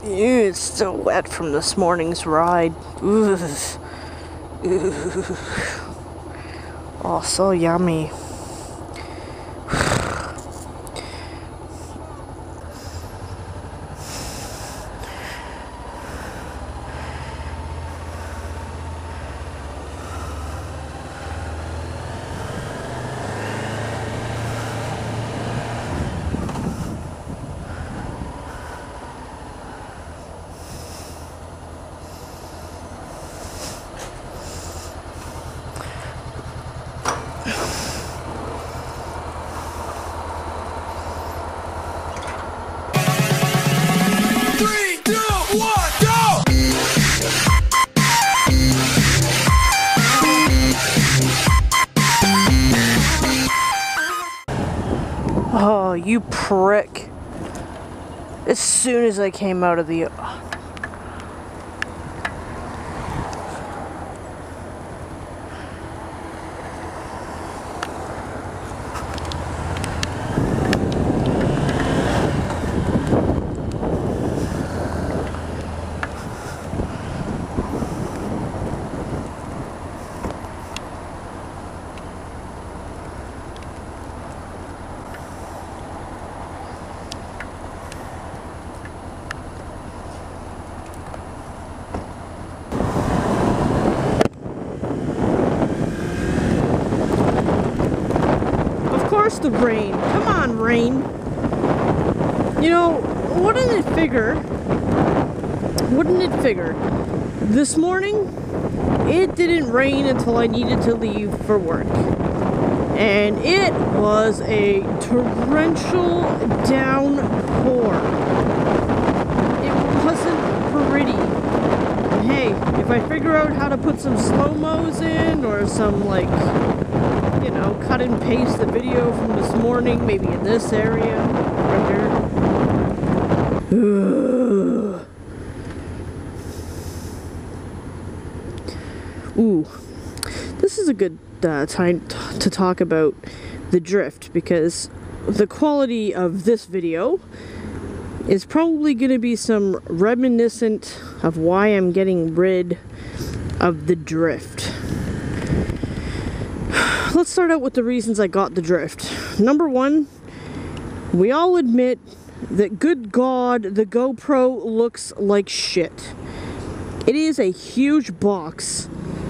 It's still wet from this morning's ride. Ugh. Ugh. Oh, so yummy. Oh, you prick. As soon as I came out of the... The rain. Come on, rain. You know, wouldn't it figure? This morning, it didn't rain until I needed to leave for work. And it was a torrential downpour. It wasn't pretty. And hey, if I figure out how to put some slow-mos in, or some, like, you know, cut and paste the video from this morning, maybe in this area, right here. Ooh, this is a good time to talk about the drift, because the quality of this video is probably going to be some reminiscent of why I'm getting rid of the drift. Let's start out with the reasons I got the drift. Number one, we all admit that, good God, the GoPro looks like shit. It is a huge box.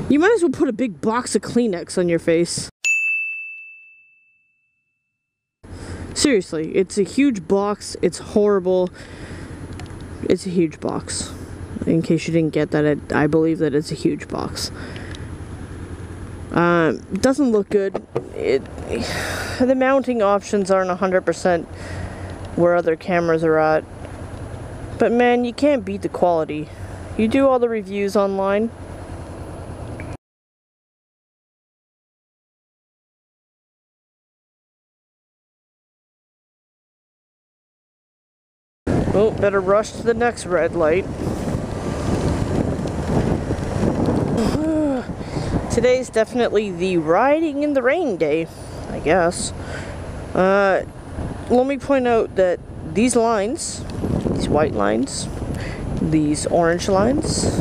You might as well put a big box of Kleenex on your face. Seriously, it's a huge box. It's horrible. It's a huge box. In case you didn't get that, I believe that it's a huge box. It doesn't look good. The mounting options aren't 100% where other cameras are at. But man, you can't beat the quality. You do all the reviews online. Oh, better rush to the next red light. Today's definitely the riding in the rain day, I guess. Let me point out that these lines, these white lines, these orange lines,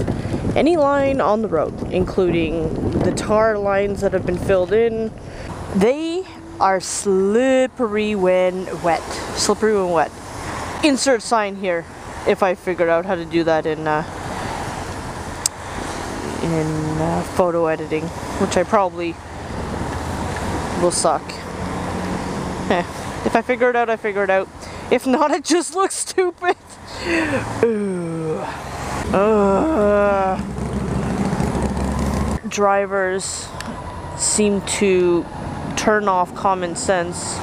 any line on the road, including the tar lines that have been filled in, they are slippery when wet. Slippery when wet. Insert sign here if I figured out how to do that in photo editing, which I probably will suck. If I figure it out, I figure it out. If not, it just looks stupid. Drivers seem to turn off common sense.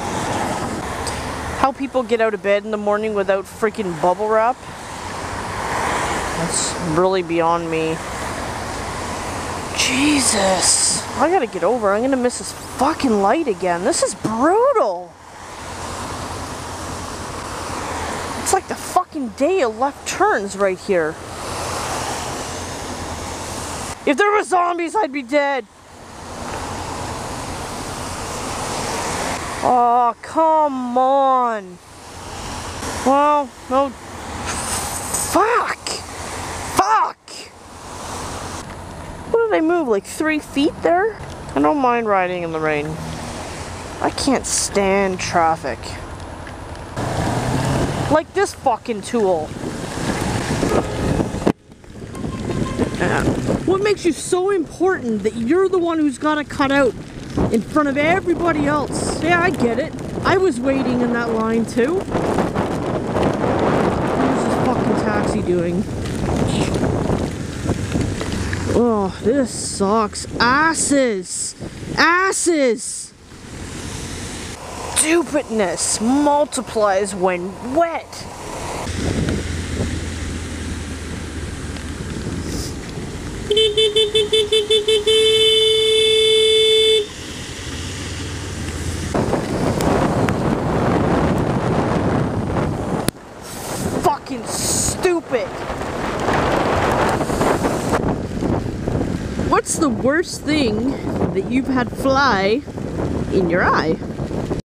How people get out of bed in the morning without freaking bubble wrap? That's really beyond me. Jesus, I gotta get over. I'm gonna miss this fucking light again. This is brutal. It's like the fucking day of left turns right here. If there were zombies, I'd be dead. Oh, come on. Well, no. Fuck! Fuck! What did I move, like 3 feet there? I don't mind riding in the rain. I can't stand traffic. Like this fucking tool. What makes you so important that you're the one who's got to cut out in front of everybody else? Yeah, I get it. I was waiting in that line too. What's this fucking taxi doing? Oh, this sucks. Asses! Asses! Stupidness multiplies when wet. Fucking stupid. What's the worst thing that you've had fly in your eye?